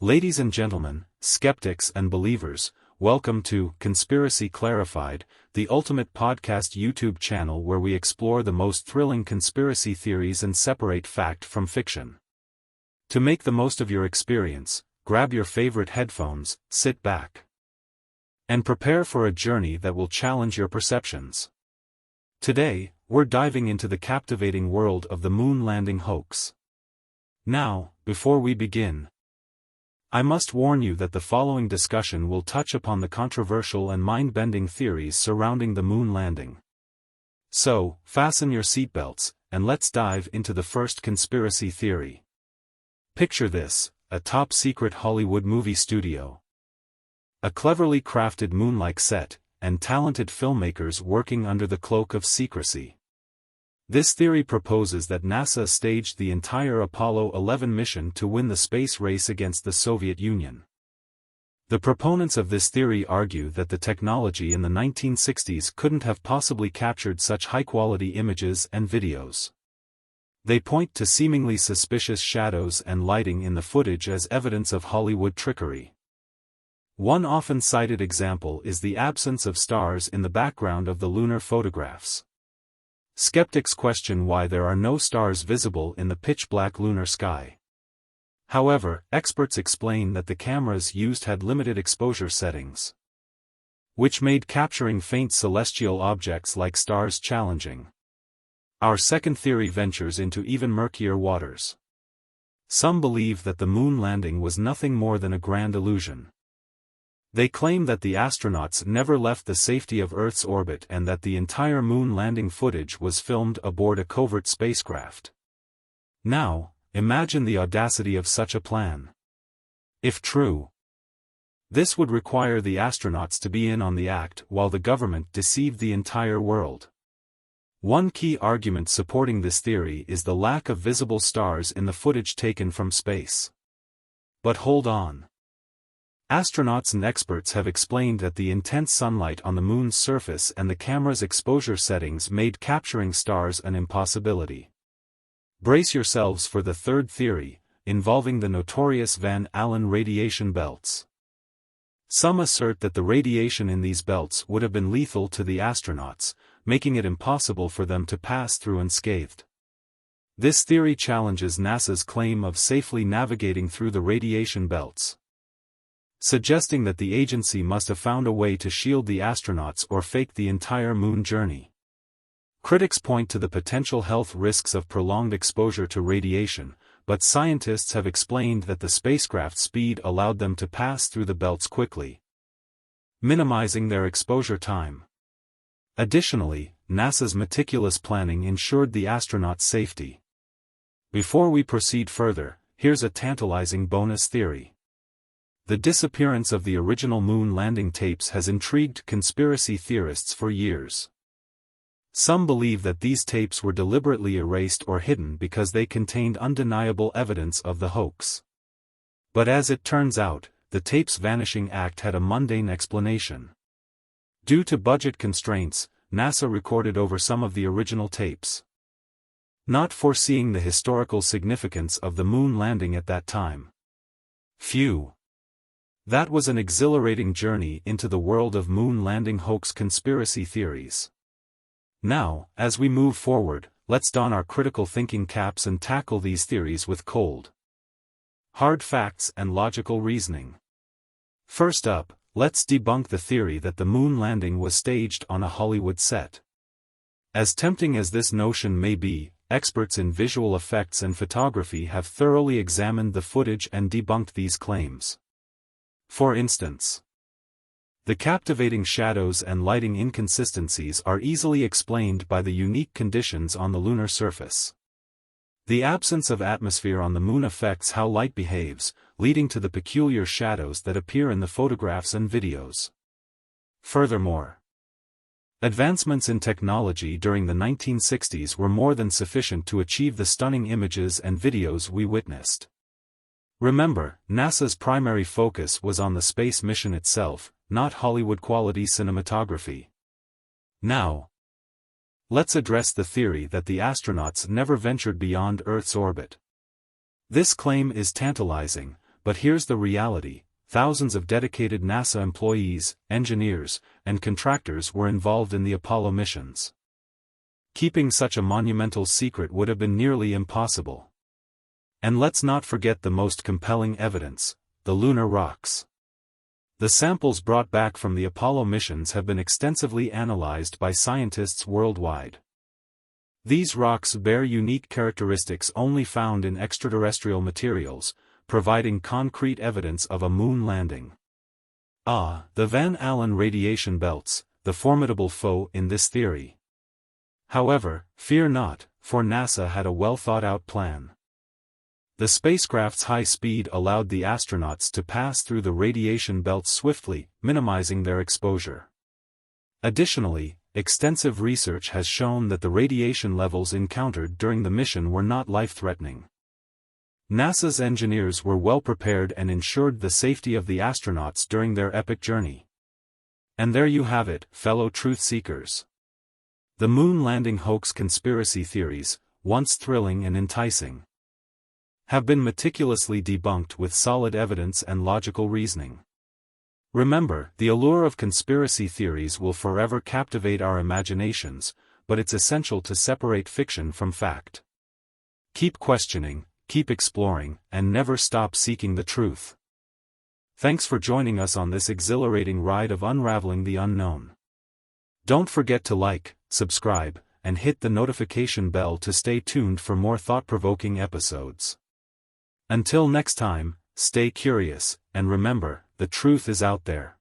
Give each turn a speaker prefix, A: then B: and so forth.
A: Ladies and gentlemen, skeptics and believers, welcome to Conspiracy Clarified, the ultimate podcast YouTube channel where we explore the most thrilling conspiracy theories and separate fact from fiction. To make the most of your experience, grab your favorite headphones, sit back, and prepare for a journey that will challenge your perceptions. Today, we're diving into the captivating world of the Moon Landing Hoax. Now, before we begin, I must warn you that the following discussion will touch upon the controversial and mind-bending theories surrounding the moon landing. So, fasten your seatbelts, and let's dive into the first conspiracy theory. Picture this, a top-secret Hollywood movie studio. A cleverly crafted moon-like set, and talented filmmakers working under the cloak of secrecy. This theory proposes that NASA staged the entire Apollo 11 mission to win the space race against the Soviet Union. The proponents of this theory argue that the technology in the 1960s couldn't have possibly captured such high-quality images and videos. They point to seemingly suspicious shadows and lighting in the footage as evidence of Hollywood trickery. One often cited example is the absence of stars in the background of the lunar photographs. Skeptics question why there are no stars visible in the pitch-black lunar sky. However, experts explain that the cameras used had limited exposure settings, which made capturing faint celestial objects like stars challenging. Our second theory ventures into even murkier waters. Some believe that the moon landing was nothing more than a grand illusion. They claim that the astronauts never left the safety of Earth's orbit and that the entire moon landing footage was filmed aboard a covert spacecraft. Now, imagine the audacity of such a plan. If true, this would require the astronauts to be in on the act while the government deceived the entire world. One key argument supporting this theory is the lack of visible stars in the footage taken from space. But hold on. Astronauts and experts have explained that the intense sunlight on the moon's surface and the camera's exposure settings made capturing stars an impossibility. Brace yourselves for the third theory, involving the notorious Van Allen radiation belts. Some assert that the radiation in these belts would have been lethal to the astronauts, making it impossible for them to pass through unscathed. This theory challenges NASA's claim of safely navigating through the radiation belts, suggesting that the agency must have found a way to shield the astronauts or fake the entire moon journey. Critics point to the potential health risks of prolonged exposure to radiation, but scientists have explained that the spacecraft's speed allowed them to pass through the belts quickly, minimizing their exposure time. Additionally, NASA's meticulous planning ensured the astronauts' safety. Before we proceed further, here's a tantalizing bonus theory. The disappearance of the original moon landing tapes has intrigued conspiracy theorists for years. Some believe that these tapes were deliberately erased or hidden because they contained undeniable evidence of the hoax. But as it turns out, the tape's vanishing act had a mundane explanation. Due to budget constraints, NASA recorded over some of the original tapes, not foreseeing the historical significance of the moon landing at that time. Phew! That was an exhilarating journey into the world of moon landing hoax conspiracy theories. Now, as we move forward, let's don our critical thinking caps and tackle these theories with cold, hard facts and logical reasoning. First up, let's debunk the theory that the moon landing was staged on a Hollywood set. As tempting as this notion may be, experts in visual effects and photography have thoroughly examined the footage and debunked these claims. For instance, the captivating shadows and lighting inconsistencies are easily explained by the unique conditions on the lunar surface. The absence of atmosphere on the moon affects how light behaves, leading to the peculiar shadows that appear in the photographs and videos. Furthermore, advancements in technology during the 1960s were more than sufficient to achieve the stunning images and videos we witnessed. Remember, NASA's primary focus was on the space mission itself, not Hollywood-quality cinematography. Now, let's address the theory that the astronauts never ventured beyond Earth's orbit. This claim is tantalizing, but here's the reality: thousands of dedicated NASA employees, engineers, and contractors were involved in the Apollo missions. Keeping such a monumental secret would have been nearly impossible. And let's not forget the most compelling evidence: the lunar rocks. The samples brought back from the Apollo missions have been extensively analyzed by scientists worldwide. These rocks bear unique characteristics only found in extraterrestrial materials, providing concrete evidence of a moon landing. The Van Allen radiation belts, the formidable foe in this theory. However, fear not, for NASA had a well-thought-out plan. The spacecraft's high speed allowed the astronauts to pass through the radiation belts swiftly, minimizing their exposure. Additionally, extensive research has shown that the radiation levels encountered during the mission were not life-threatening. NASA's engineers were well prepared and ensured the safety of the astronauts during their epic journey. And there you have it, fellow truth-seekers. The moon landing hoax conspiracy theories, once thrilling and enticing, have been meticulously debunked with solid evidence and logical reasoning. Remember, the allure of conspiracy theories will forever captivate our imaginations, but it's essential to separate fiction from fact. Keep questioning, keep exploring, and never stop seeking the truth. Thanks for joining us on this exhilarating ride of unraveling the unknown. Don't forget to like, subscribe, and hit the notification bell to stay tuned for more thought-provoking episodes. Until next time, stay curious, and remember, the truth is out there.